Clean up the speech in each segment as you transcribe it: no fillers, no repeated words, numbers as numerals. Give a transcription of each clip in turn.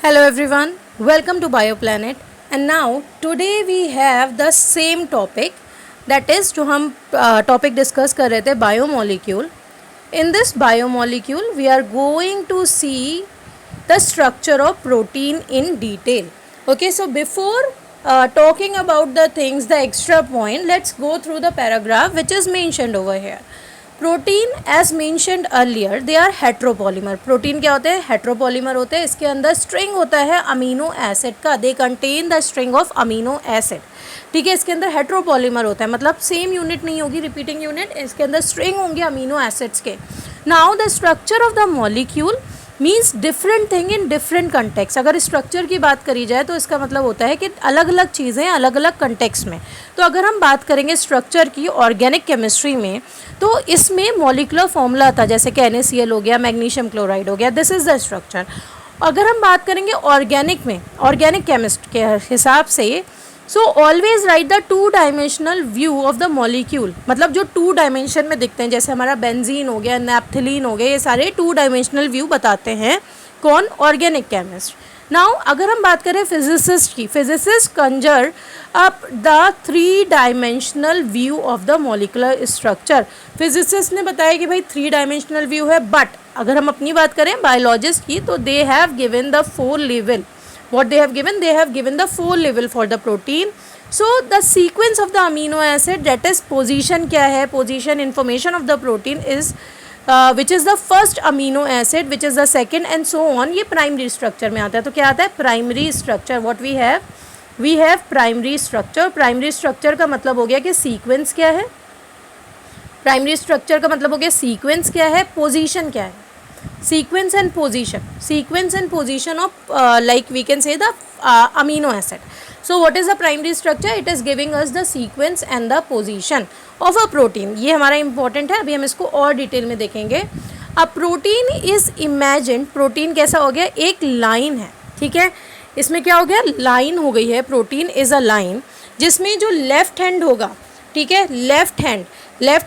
Hello everyone, welcome to BioPlanet. And now today we have the same topic, that is जो हम topic discuss कर रहे थे biomolecule. In this biomolecule we are going to see the structure of protein in detail. Okay, so before talking about the things, the extra point, let's go through the paragraph which is mentioned over here. Protein as mentioned earlier they are heteropolymer. Protein क्या होते हैं? Heteropolymer होते हैं. इसके अंदर string होता है amino acid का. They contain the string of amino acid. ठीक है, इसके अंदर हेट्रोपॉलीमर होता है, मतलब सेम यूनिट नहीं होगी, रिपीटिंग यूनिट. इसके अंदर स्ट्रिंग होंगे अमीनो एसिड्स के. Now the structure of the molecule means different thing in different context. अगर स्ट्रक्चर की बात करी जाए तो इसका मतलब होता है कि अलग अलग चीज़ें अलग अलग कंटेक्स में. तो अगर हम बात करेंगे स्ट्रक्चर की ऑर्गेनिक केमिस्ट्री में, तो इसमें मॉलिकुलर फॉर्मूला था, जैसे कि NaCl हो गया, मैग्नीशियम क्लोराइड हो गया. This is the structure. अगर हम बात करेंगे ऑर्गेनिक में, ऑर्गेनिक केमिस्ट के हिसाब से, so always right the two dimensional view of the molecule. मतलब जो टू डायमेंशन में दिखते हैं, जैसे हमारा बेंजीन हो गया, नैप्थलीन हो गया, ये सारे टू डायमेंशनल व्यू बताते हैं कौन? Organic chemist. नाउ अगर हम बात करें फिजिसिस्ट की, physicist Kanjar up the three dimensional view of the molecular structure. Physicist ने बताया कि भाई थ्री डायमेंशनल व्यू है, बट अगर हम अपनी बात करें बायोलॉजिस्ट की, तो they have given the four level. What they have given? They have given the four level for the protein. So the sequence of the amino acid, that is position क्या है? Position information of the protein is which is the first amino acid, which is the second, and so on. ये primary structure में आता है. तो क्या आता है? Primary structure. What we have? We have primary structure. Primary structure का मतलब हो गया कि sequence क्या है? Primary structure का मतलब हो गया sequence क्या है? Position क्या है? Sequence and position of like we can say the amino acid. So what is the primary structure? It is giving us the sequence and the position of a protein. ये हमारा important है. अभी हम इसको और detail में देखेंगे. अब प्रोटीन इज इमेजिन. प्रोटीन कैसा हो गया? एक लाइन है. ठीक है, इसमें क्या हो गया? लाइन हो गई है. प्रोटीन इज अ लाइन जिसमें जो लेफ्ट हैंड होगा, ठीक है, लेफ्ट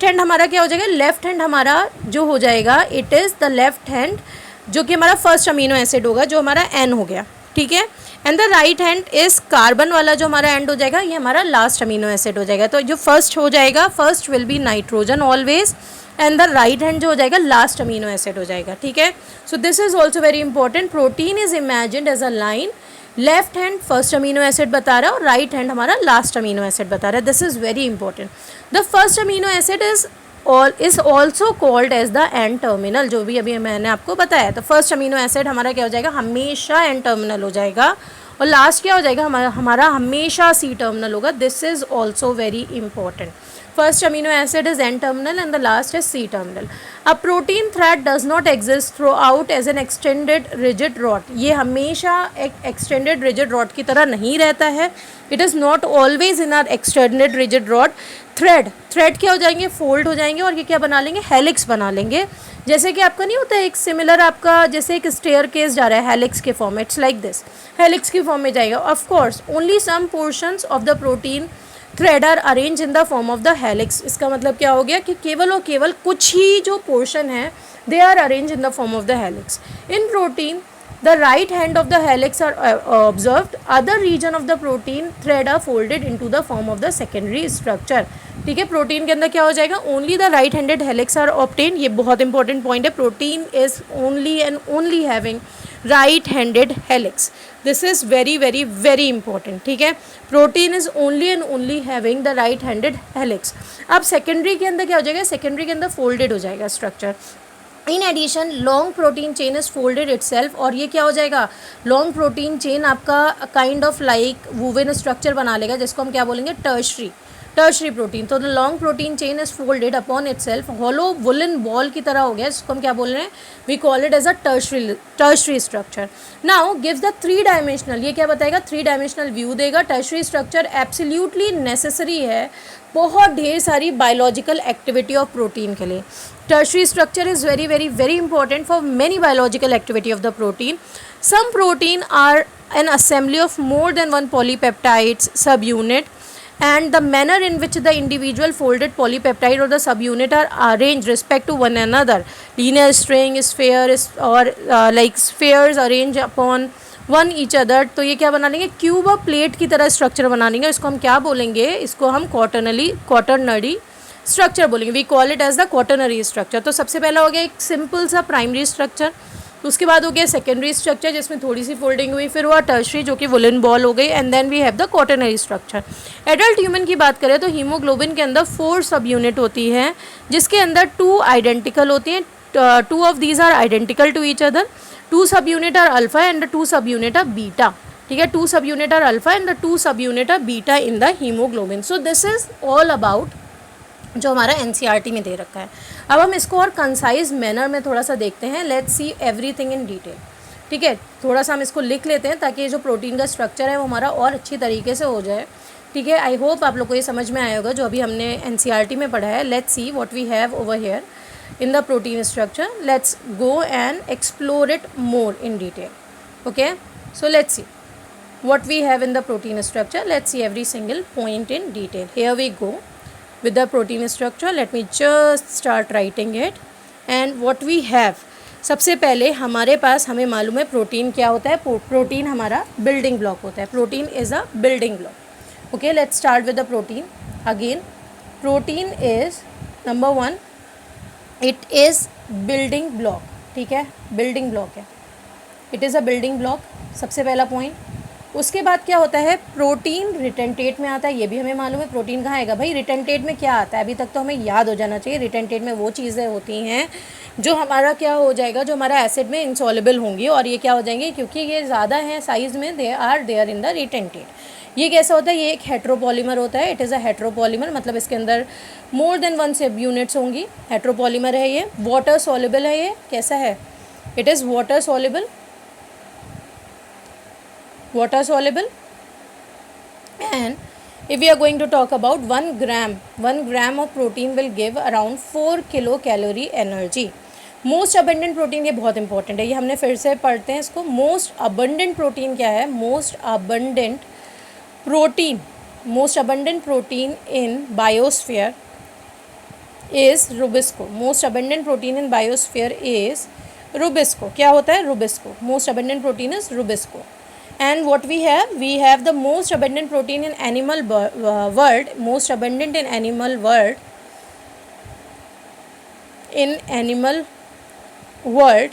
हैंड हमारा क्या हो जाएगा? लेफ्ट हैंड हमारा जो हो जाएगा, it is the left hand जो कि हमारा फर्स्ट अमीनो एसिड होगा, जो हमारा एन हो गया. ठीक है, and the right hand is carbon वाला जो हमारा एंड हो जाएगा, ये हमारा लास्ट अमीनो एसिड हो जाएगा. तो जो फर्स्ट हो जाएगा, first will be nitrogen always, and the right hand जो हो जाएगा लास्ट अमीनो एसिड हो जाएगा. ठीक है, so this is also very important. Protein is imagined as a line. Left hand first amino acid बता रहा है और राइट हैंड हमारा लास्ट अमीनो एसिड बता रहा है. This is very important. The first amino acid is also called as the N terminal. जो भी अभी मैंने आपको बताया, तो फर्स्ट अमीनो एसिड हमारा क्या हो जाएगा? हमेशा एन टर्मिनल हो जाएगा, और लास्ट क्या हो जाएगा? हमारा हमेशा सी टर्मिनल होगा. This is also very important. First amino acid is N-terminal and the last is C-terminal. A protein thread does not exist throughout as an extended rigid rod. ये हमेशा एक extended rigid rod की तरह नहीं रहता है. It is not always in our extended rigid rod. Thread क्या हो जाएंगे? फोल्ड हो जाएंगे, और ये क्या बना लेंगे? हेलिक्स बना लेंगे. जैसे कि आपका नहीं होता है एक सिमिलर, आपका जैसे एक स्टेयर केस जा रहा है हेलिक्स के फॉर्म में, इट्स लाइक दिस, हेलिक्स की फॉर्म में जाएगा. Of course only some portions of the protein thread are arrange in the form of the helix. इसका मतलब क्या हो गया कि केवल और केवल कुछ ही जो पोर्शन है, they are arrange in the form of the helix. In protein the right hand of the helix are observed. Other region of the protein thread are folded into the form of the secondary structure. ठीक है, protein के अंदर क्या हो जाएगा? Only the right handed helix are obtain. ये बहुत important point है. Protein is only and only having right handed helix. This is very very very important. ठीक है, protein is only and only having the right handed helix. अब secondary के अंदर क्या हो जाएगा? सेकेंडरी के अंदर फोल्डेड हो जाएगा structure. In addition long protein chain is folded itself. और ये क्या हो जाएगा? लॉन्ग प्रोटीन चेन आपका kind of like woven structure बना लेगा, जिसको हम क्या बोलेंगे? Tertiary protein. तो the long protein chain is folded upon itself. Hollow woollen ball की तरह हो गया, इसको हम क्या बोल रहे हैं? We call it as a tertiary structure. Now gives the three dimensional. ये क्या बताएगा? थ्री डायमेंशनल व्यू देगा. टर्शरी स्ट्रक्चर एब्सोल्युटली नेसेसरी है बहुत ढेर सारी बायोलॉजिकल एक्टिविटी ऑफ प्रोटीन के लिए. Tertiary structure is very very very important for many biological activity of the protein. Some protein are an assembly of more than one polypeptides subunit, and the manner in which the individual folded polypeptide or the subunit are arranged respect to one another. Linear string, sphere or like spheres arranged upon one each other, तो ये क्या बना लेंगे, cube और plate की तरह structure बना लेंगे। इसको हम क्या बोलेंगे, इसको हम क्वाटरनरी स्ट्रक्चर बोलेंगे। We call it as the quaternary structure. तो सबसे पहला हो गया एक सिंपल सा प्राइमरी स्ट्रक्चर, उसके बाद हो गया सेकेंडरी स्ट्रक्चर जिसमें थोड़ी सी फोल्डिंग हुई, फिर हुआ टर्शरी जो कि वुलन बॉल हो गई, and then we have the quaternary structure. Adult human की बात करें तो हीमोग्लोबिन के अंदर 4 सब यूनिट होती है, जिसके अंदर 2 आइडेंटिकल होती हैं, 2 of these are identical to each other, 2 subunit are alpha and the 2 subunit are beta. ठीक है, 2 subunit are alpha and the 2 subunit are beta in the haemoglobin. So this is all about जो हमारा NCERT में दे रखा है। अब हम इसको और कंसाइज मैनर में थोड़ा सा देखते हैं। Let's see everything in detail. ठीक है, थोड़ा सा हम इसको लिख लेते हैं ताकि ये जो प्रोटीन का स्ट्रक्चर है वो हमारा और अच्छी तरीके से हो जाए। ठीक है, आई होप आप लोग को ये समझ में आया होगा जो अभी हमने एनसीईआरटी में पढ़ा है। Let's see what we have over here in the protein structure. Let's go and explore it more in detail. Okay, so let's see what we have in the protein structure. Let's see every single point in detail. Here we go with the protein structure. Let me just start writing it. And what we have, सबसे पहले हमारे पास हमें मालूम है protein क्या होता है। Protein हमारा बिल्डिंग ब्लॉक होता है। Protein is a building block. Okay, let's start with the protein again. Protein is number 1, it is building block. ठीक है, बिल्डिंग ब्लॉक है, it is a building block, सबसे पहला पॉइंट। उसके बाद क्या होता है, प्रोटीन रिटेंटेट में आता है, ये भी हमें मालूम है। प्रोटीन कहाँ आएगा भाई, रिटेंटेट में क्या आता है, अभी तक तो हमें याद हो जाना चाहिए। रिटेंटेट में वो चीज़ें होती हैं जो हमारा क्या हो जाएगा, जो हमारा एसिड में इंसॉल्युबल होंगी, और ये क्या हो जाएंगे क्योंकि ये ज़्यादा है साइज़ में, they are there in the retentate. ये कैसा होता है, ये एक हेट्रोपॉलीमर होता है। इट इज़ अ हेट्रोपॉलीमर, मतलब इसके अंदर मोर देन 1 सब यूनिट्स होंगी। हेट्रोपॉलीमर है ये, वाटर सॉल्युबल है। ये कैसा है, it is water soluble, water soluble, and if we are going to talk about 1 gram of protein will give around 4 kilocalorie energy. Most abundant protein, ये बहुत इंपॉर्टेंट है, ये हमने फिर से पढ़ते हैं इसको। मोस्ट अबंडेंट प्रोटीन क्या है, most abundant protein in biosphere is Rubisco. Most abundant protein in biosphere is Rubisco. क्या होता है, Rubisco. Most abundant protein is Rubisco. And what we have the most abundant protein in animal world, most abundant in animal world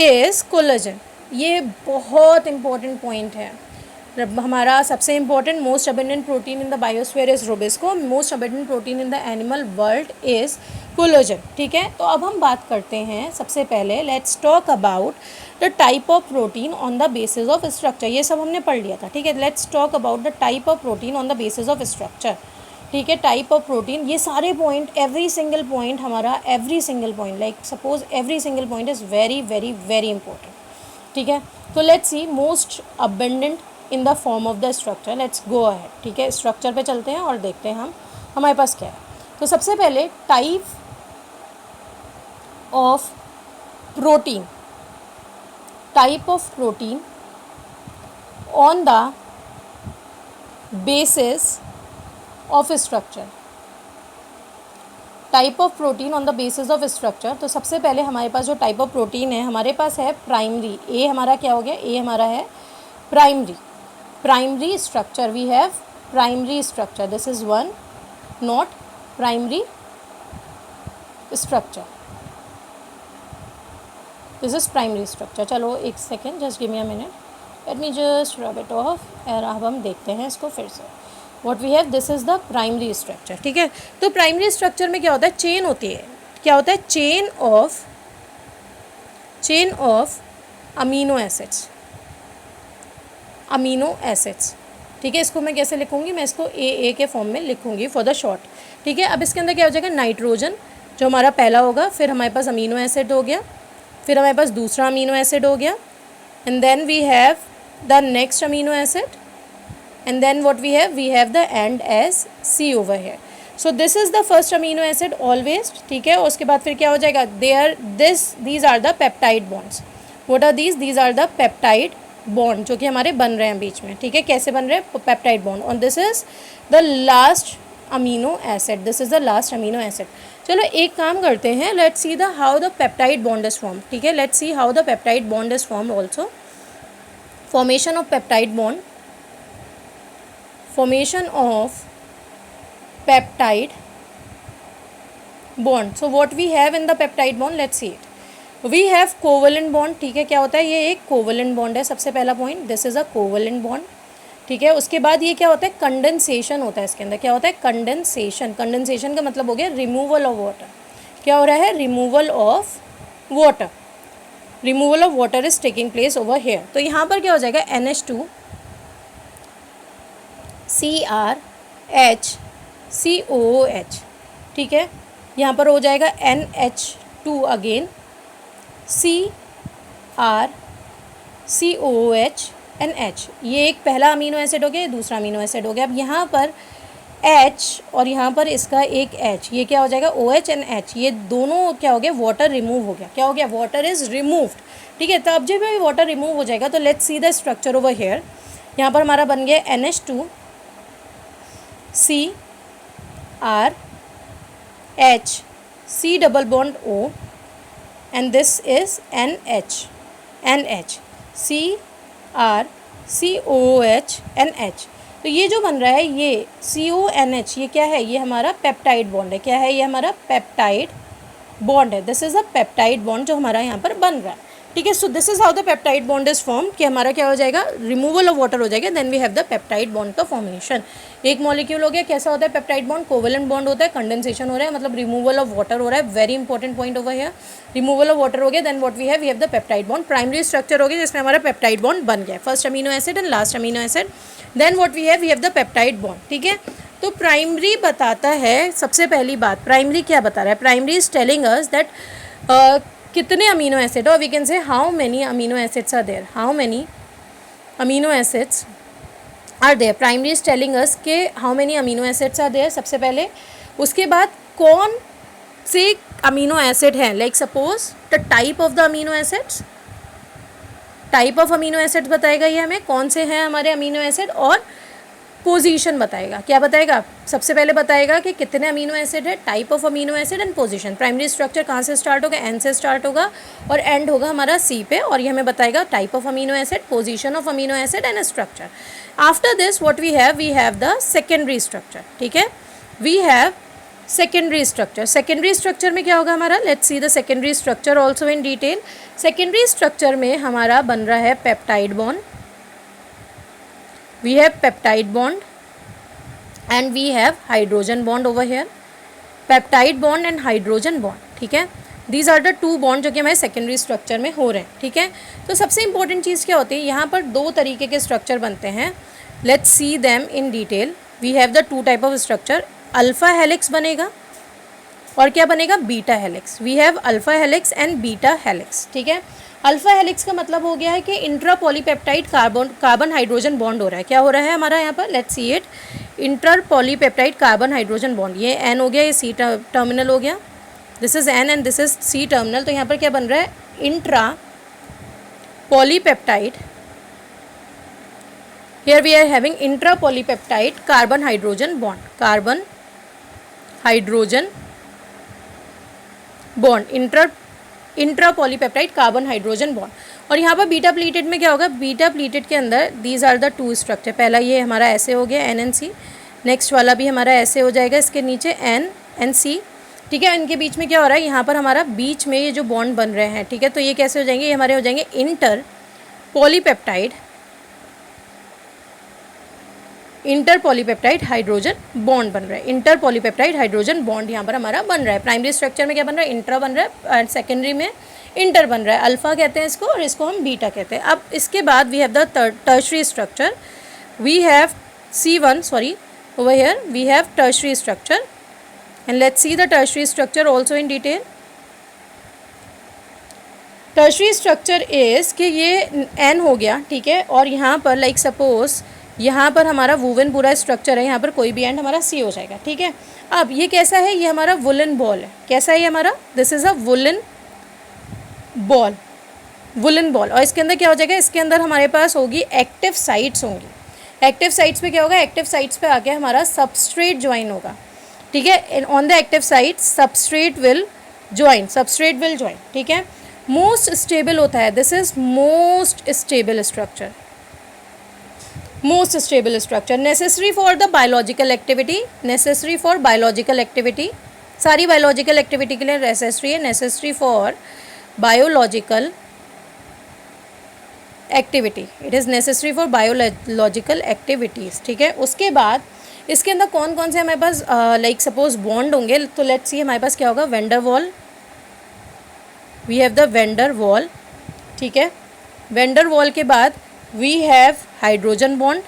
is collagen. ये बहुत important point है हमारा। सबसे important most abundant protein in the biosphere is rubisco, most abundant protein in the animal world is collagen. ठीक है, तो अब हम बात करते हैं सबसे पहले, let's talk about the type of protein on the basis of structure. ये सब हमने पढ़ लिया था। ठीक है, let's talk about the type of protein on the basis of structure. ठीक है, टाइप ऑफ प्रोटीन, ये सारे पॉइंट, एवरी सिंगल पॉइंट हमारा, every single point, like suppose every single point is very very very important. ठीक है, तो let's see most abundant in the form of the structure. Let's go ahead. ठीक है, structure पे चलते हैं और देखते हैं हम हमारे पास क्या है। तो सबसे पहले type of protein, type of protein on the basis of structure, type of protein on the basis of structure. तो सबसे पहले हमारे पास जो टाइप ऑफ प्रोटीन है, हमारे पास है प्राइमरी। ए हमारा क्या हो गया, ए हमारा है primary structure. We have primary structure, this is 1 not primary structure, this is primary structure. चलो एक second, just give me a minute, let me just rub it off. और अब हम देखते हैं इसको फिर से। What we have, this is the primary structure. ठीक है, तो प्राइमरी स्ट्रक्चर में क्या होता है, चेन होती है। क्या होता है, चेन ऑफ अमीनो एसिड्स। ठीक है, इसको मैं कैसे लिखूंगी, मैं इसको ए के फॉर्म में लिखूंगी फॉर द शॉर्ट। ठीक है, अब इसके अंदर क्या हो जाएगा, नाइट्रोजन जो हमारा पहला होगा, फिर हमारे पास अमीनो एसिड हो गया, फिर हमारे पास दूसरा अमीनो एसिड हो गया, and then we have the next amino acid, and then what we have the end as C over here. So this is the first amino acid always. ठीक है, और उसके बाद फिर क्या हो जाएगा, these are the peptide bonds. What are these are the peptide bond जो कि हमारे बन रहे हैं बीच में। ठीक है, कैसे बन रहे हैं, peptide bond, and this is the last amino acid. चलो एक काम करते हैं, let's see how the peptide bond is formed. ठीक है, let's see how the peptide bond is formed also. formation of peptide bond, formation of peptide bond. So what we have in the peptide bond, let's see it. We have covalent bond. ठीक है, क्या होता है, ये एक covalent bond है, सबसे पहला point, this is a covalent bond. ठीक है, उसके बाद ये क्या होता है, कंडेंसेशन होता है इसके अंदर. क्या होता है, कंडेंसेशन. कंडेंसेशन का मतलब हो गया रिमूवल ऑफ वाटर. क्या हो रहा है, removal of water. Removal of water is taking place over here. तो यहाँ पर क्या हो जाएगा, NH2 CrH COOH. ठीक है, यहाँ पर हो जाएगा NH2 अगेन CrCOOH NH. ये एक पहला अमीनो एसिड हो गया, दूसरा अमीनो एसिड हो गया. अब यहाँ पर H और यहाँ पर इसका एक H, ये क्या हो जाएगा, OH एंड H. ये दोनों क्या हो गया, वाटर रिमूव हो गया. क्या हो गया, वाटर इज रिमूव्ड. ठीक है, तो अब जब भी वाटर रिमूव हो जाएगा तो let's see the structure over here. यहाँ पर हमारा बन गया NH2 CrH C double bond O and this is NH CrCOOH NH. तो ये जो बन रहा है ये CONH, ये क्या है, ये हमारा पेप्टाइड बॉन्ड है. क्या है, ये हमारा पेप्टाइड बॉन्ड है. This is a peptide bond जो हमारा यहाँ पर बन रहा है. ठीक है, so this is how the peptide bond is form. कि हमारा क्या हो जाएगा, रिमूवल ऑफ वाटर हो जाएगा, then we have the peptide bond का फॉर्मेशन. एक मॉलिक्यूल हो गया, कैसा होता है पेप्टाइड बॉन्ड, कोवेलेंट बॉन्ड होता है, कंडेंसेशन हो रहा है, मतलब रिमूवल ऑफ वाटर हो रहा है. Very important point over here, removal of water हो गया, then what we have the peptide bond. Primary structure हो गया जिसमें हमारा पेप्टाइड बॉन्ड बन गया, first amino acid and last amino acid. Then what we have the peptide bond. ठीक है, तो प्राइमरी बताता है, सबसे पहली बात प्राइमरी क्या बता रहा है, primary is telling us that कितने अमीनो एसिड, और we can say how many amino acids are there, how many amino acids are there. Primary is telling us के how many amino acids are there, सबसे पहले. उसके बाद कौन से amino acid हैं, like suppose the type of the amino acids, type of amino acids बताएगा ये हमें, कौन से हैं हमारे अमीनो एसिड, और पोजीशन बताएगा. क्या बताएगा, सबसे पहले बताएगा कि कितने अमीनो एसिड है, type of amino acid and position. Primary structure कहाँ से स्टार्ट होगा, N से स्टार्ट होगा और एंड होगा हमारा C पे, और ये हमें बताएगा type of amino acid, position of amino acid and structure. After this what we have the secondary structure. ठीक है, we have secondary structure. Secondary structure में क्या होगा हमारा, let's see the secondary structure also in detail. Secondary structure में हमारा बन रहा है peptide bond. We have peptide bond and we have hydrogen bond over here. Peptide bond and hydrogen bond. ठीक है, these are the two bond जो कि हमारे सेकेंडरी स्ट्रक्चर में हो रहे हैं. ठीक है, तो सबसे इंपॉर्टेंट चीज़ क्या होती है, यहाँ पर दो तरीके के स्ट्रक्चर बनते हैं. Let's see them in detail. We have the two type of structure, alpha helix बनेगा और क्या बनेगा, beta helix. We have alpha helix and beta helix. ठीक है, अल्फा हेलिक्स का मतलब हो गया है कि intra polypeptide carbon hydrogen bond हो रहा है. क्या हो रहा है हमारा यहाँ पर, let's see it, inter polypeptide carbon hydrogen bond. ये N हो गया, ये C टर्मिनल हो गया, this is N and this is C terminal. तो यहाँ पर क्या बन रहा है, intra polypeptide, here we are having intra polypeptide carbon hydrogen bond, carbon hydrogen bond, intra polypeptide carbon hydrogen bond. और यहाँ पर बीटा प्लीटेड में क्या होगा, बीटा प्लीटेड के अंदर these are the two structure. पहला ये हमारा ऐसे हो गया NNC, नेक्स्ट वाला भी हमारा ऐसे हो जाएगा, इसके नीचे NNC. ठीक है, इनके बीच में क्या हो रहा है, यहाँ पर हमारा बीच में ये जो बॉन्ड बन रहे हैं. ठीक है, तो ये कैसे हो जाएंगे, ये हमारे हो जाएंगे इंटर पॉलीपेप्टाइड हाइड्रोजन बॉन्ड बन रहा है. इंटर पॉलीपेप्टाइड हाइड्रोजन बॉन्ड यहाँ पर हमारा बन रहा है. प्राइमरी स्ट्रक्चर में क्या बन रहा है, इंट्रा बन रहा है, एंड सेकेंडरी में इंटर बन रहा है. अल्फा कहते हैं इसको और इसको हम बीटा कहते हैं. अब इसके बाद we have the tertiary structure. We have C1, sorry over here we have tertiary structure and let's see the tertiary structure also in detail. Tertiary structure is कि ये N हो गया. ठीक है, और यहाँ पर लाइक सपोज यहाँ पर हमारा वूवन पूरा स्ट्रक्चर है, यहाँ पर कोई भी एंड हमारा C हो जाएगा. ठीक है, अब ये कैसा है, ये हमारा वुलन बॉल है. कैसा है ये हमारा, this is a woollen ball, woollen ball. और इसके अंदर क्या हो जाएगा, इसके अंदर हमारे पास होगी एक्टिव साइट्स होंगी. एक्टिव साइट्स पे क्या होगा, एक्टिव साइट्स पे आके हमारा सबस्ट्रेट ज्वाइन होगा. ठीक है, on the active site substrate will join. ठीक है, मोस्ट स्टेबल होता है, this is most stable structure. Most stable structure, necessary for the biological activity, necessary for biological activity, सारी बायोलॉजिकल एक्टिविटी के लिए नेसेसरी है, necessary for biological activity, it is necessary for biological activities, ठीक है। उसके बाद इसके अंदर कौन कौन से हमारे पास लाइक सपोज बॉन्ड होंगे, तो लेट्स सी हमारे पास क्या होगा, van der Waals, we have the van der Waals, ठीक है। वेंडर वॉल के बाद we have hydrogen bond,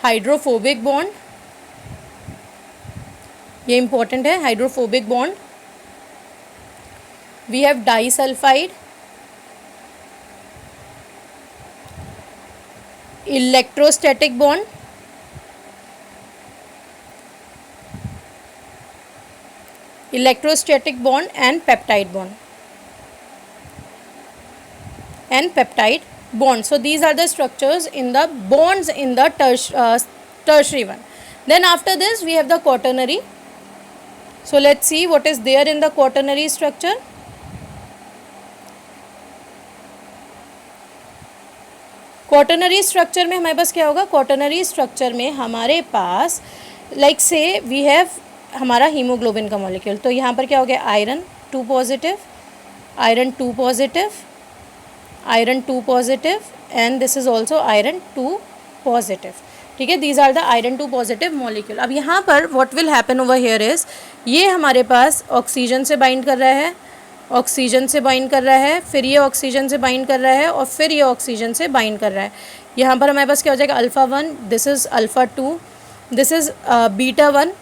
hydrophobic bond, ये इंपॉर्टेंट है, hydrophobic bond, we have disulphide, electrostatic bond, electrostatic bond and peptide bond, so these are the structures in the bonds in the tertiary one. Then after this we have the quaternary, so let's see what is there in the quaternary structure. Quaternary structure में हमारे पास क्या होगा, quaternary structure में हमारे पास like से we have हमारा हीमोग्लोबिन का मॉलिक्यूल, तो यहाँ पर क्या हो गया, iron 2 positive, iron 2 positive, iron 2 positive and this is also iron 2 positive, ठीक है। These are the iron 2 positive molecule. अब यहाँ पर what will happen over here is, ये हमारे पास ऑक्सीजन से बाइंड कर रहा है, ऑक्सीजन से बाइंड कर रहा है, फिर ये ऑक्सीजन से बाइंड कर रहा है और फिर ये ऑक्सीजन से बाइंड कर रहा है। यहाँ पर हमारे पास क्या हो जाएगा, alpha 1, this is alpha 2, this is beta 1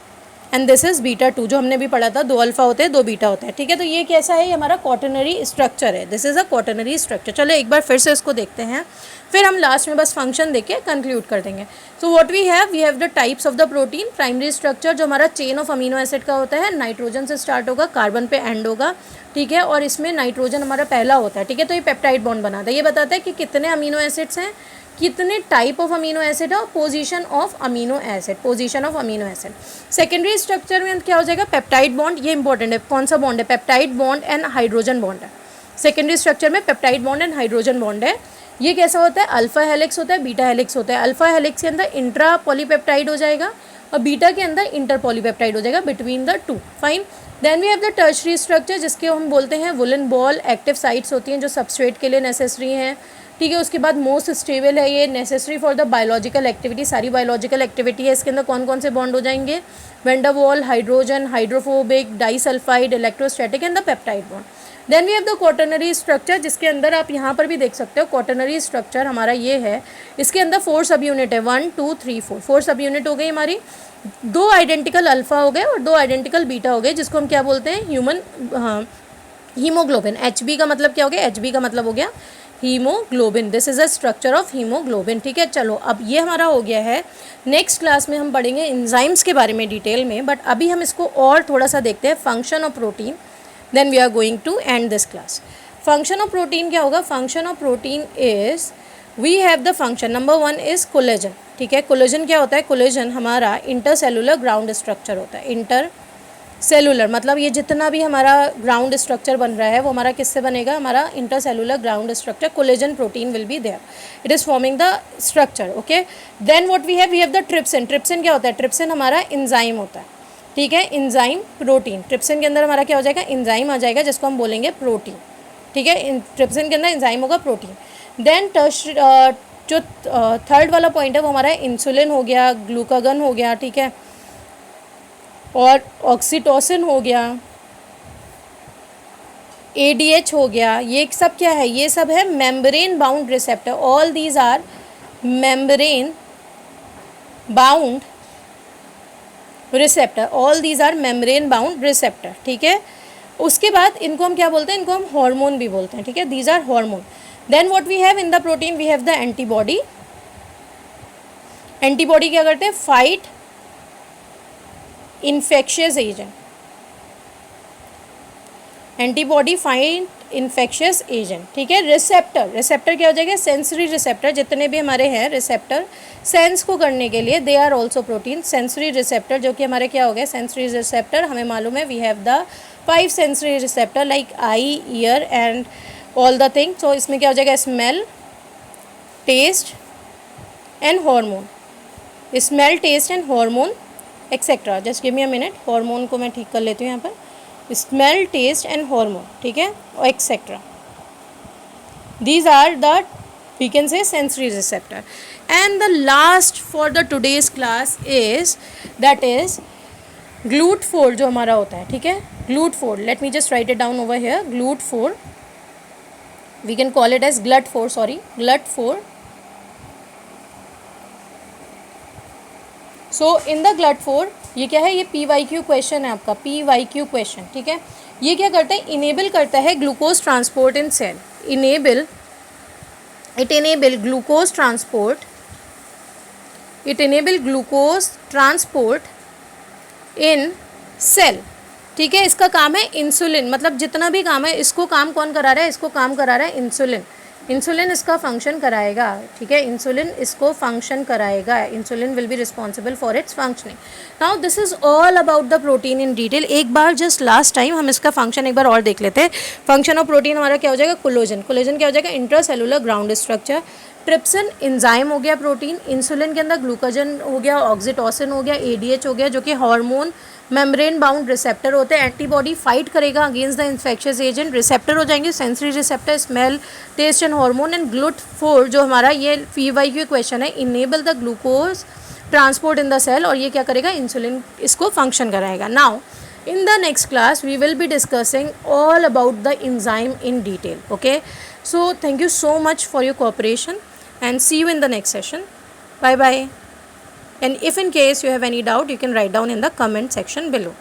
and this is beta 2, जो हमने भी पढ़ा था, 2 अल्फ़ा होते हैं 2 बीटा होते हैं, ठीक है। तो ये कैसा है, ये हमारा क्वाटरनरी स्ट्रक्चर है, this is a quaternary structure. चलो एक बार फिर से इसको देखते हैं, फिर हम लास्ट में बस फंक्शन देख के कंक्लूड कर देंगे। So what we have the types of the protein, primary structure जो हमारा चेन ऑफ अमीनो एसिड का होता है, नाइट्रोजन से स्टार्ट होगा, कार्बन पे एंड होगा, ठीक है, और इसमें नाइट्रोजन हमारा पहला होता है, ठीक है। तो ये पेप्टाइड बॉन्ड बनाता है, ये बताता है कि कितने अमीनो एसिड्स हैं, कितने टाइप ऑफ अमीनो एसिड है और position of amino acid, position of amino acid. Secondary structure में क्या हो जाएगा, पेप्टाइड बॉन्ड, ये इंपॉर्टेंट है, कौन सा बॉन्ड है, peptide bond and hydrogen bond है। सेकेंडरी स्ट्रक्चर में peptide bond and hydrogen bond है। ये कैसा होता है, अल्फा हेलिक्स होता है, बीटा हेलिक्स होता है। अल्फा हेलिक्स के अंदर इंट्रा पॉलीपेप्टाइड हो जाएगा और बीटा के अंदर इंटर पॉलीपेप्टाइड हो जाएगा, between the two, fine. Then we have the tertiary structure, जिसके हम बोलते हैं वुलन बॉल, एक्टिव साइट्स होती हैं जो सबस्ट्रेट के लिए नेसेसरी हैं, ठीक है। उसके बाद मोस्ट स्टेबल है, ये necessary for the biological activity, सारी बायोलॉजिकल एक्टिविटी है। इसके अंदर कौन कौन से बॉन्ड हो जाएंगे, van der Waals, hydrogen, hydrophobic, disulphide, electrostatic and the peptide bond. Then we have the quaternary structure, जिसके अंदर आप यहाँ पर भी देख सकते हो, क्वाटरनरी स्ट्रक्चर हमारा ये है, इसके अंदर 4 सब यूनिट है, 1 2 3 4 सब यूनिट हो गई हमारी, 2 आइडेंटिकल अल्फा हो गए और 2 आइडेंटिकल बीटा हो गए, जिसको हम क्या बोलते हैं, ह्यूमन हीमोग्लोबिन। HB का मतलब क्या हो गया, HB का मतलब हो गया haemoglobin, this is a structure of haemoglobin, ठीक है। चलो अब ये हमारा हो गया है, नेक्स्ट क्लास में हम पढ़ेंगे एंजाइम्स के बारे में डिटेल में, बट अभी हम इसको और थोड़ा सा देखते हैं, function of protein, then we are going to end this class. Function of protein क्या होगा, function of protein is we have the function number 1 is collagen, ठीक है। कोलेजन क्या होता है, कोलेजन हमारा इंटरसेलुलर ग्राउंड स्ट्रक्चर होता है, इंटर सेलुलर मतलब ये जितना भी हमारा ग्राउंड स्ट्रक्चर बन रहा है वो हमारा किससे बनेगा, हमारा intercellular ground structure, collagen protein will be there, it is forming the structure, okay. Then what we have the trypsin, trypsin क्या होता है, ट्रिप्सिन हमारा एंजाइम होता है, ठीक है, एंजाइम प्रोटीन, ट्रिप्सिन के अंदर हमारा क्या हो जाएगा, एंजाइम आ जाएगा, जिसको हम बोलेंगे प्रोटीन, ठीक है। ट्रिप्सिन के अंदर एंजाइम होगा, प्रोटीन। देन जो थर्ड वाला पॉइंट है वो हमारा इंसुलिन हो गया, ग्लूकागन हो गया, ठीक है, और ऑक्सीटोसिन हो गया, ADH हो गया, ये सब क्या है, ये सब है membrane bound receptor, all these are membrane bound receptor, all these are membrane bound receptor, ठीक है। उसके बाद इनको हम क्या बोलते हैं, इनको हम हार्मोन भी बोलते हैं, ठीक है, these are hormone. Then what we have in the protein, we have the antibody, antibody क्या करते हैं, fight infectious agent, antibody fight infectious agent, ठीक है। रिसेप्टर, रिसेप्टर क्या हो जाएगा, सेंसरी रिसेप्टर, जितने भी हमारे हैं रिसेप्टर सेंस को करने के लिए, they are also protein. Sensory receptor जो कि हमारे क्या हो गए, सेंसरी रिसेप्टर हमें मालूम है, we have the 5 sensory receptor like eye, ear and all the thing. So इसमें क्या हो जाएगा, smell, taste, and hormone, smell, taste and hormone etcetera. Just give me a minute, hormone को मैं ठीक कर लेती हूँ यहाँ पर. स्मेल, टेस्ट एंड हार्मोन, ठीक है, और etcetera. These are the, we can say, sensory receptor. And the last for the today's class is, that is GLUT4 जो हमारा होता है, ठीक है. GLUT4, let me just write it down over here. GLUT4, we can call it as GLUT4, sorry, GLUT4. So in the GLUT4, ये क्या है, ये PYQ क्वेश्चन है आपका, PYQ क्वेश्चन, ठीक है. ये क्या करता है, इनेबल करता है glucose transport in cell. It enable glucose transport in cell, ठीक है. इसका काम है इंसुलिन, मतलब जितना भी काम है, इसको काम कौन करा रहा है, इसको काम करा रहा है इंसुलिन. इंसुलिन इसका फंक्शन कराएगा, ठीक है. इंसुलिन इसको फंक्शन कराएगा. Insulin will be responsible for its functioning. Now this is all about the protein in detail. एक बार जस्ट लास्ट टाइम हम इसका फंक्शन एक बार और देख लेते हैं. फंक्शन ऑफ प्रोटीन हमारा क्या हो जाएगा, कोलेजन. कोलेजन क्या हो जाएगा, intracellular ground structure. Trypsin enzyme हो गया प्रोटीन. इंसुलिन के अंदर ग्लूकोजन हो गया, ऑक्सीटोसिन हो गया, ADH हो गया, जो कि हार्मोन मेम्ब्रेन बाउंड रिसेप्टर होते हैं. एंटीबॉडी फाइट करेगा against the infectious agent. Receptor हो जाएंगे sensory receptor, smell, taste and hormone. And GLUT4 जो हमारा ये PYQ क्वेश्चन है, enable the glucose transport in the cell, और ये क्या करेगा, इंसुलिन इसको फंक्शन कराएगा. Now in the next class we will be discussing all about the enzyme in detail. Okay, so thank you so much for your cooperation and see you in the next session. Bye bye. And if in case you have any doubt, you can write down in the comment section below.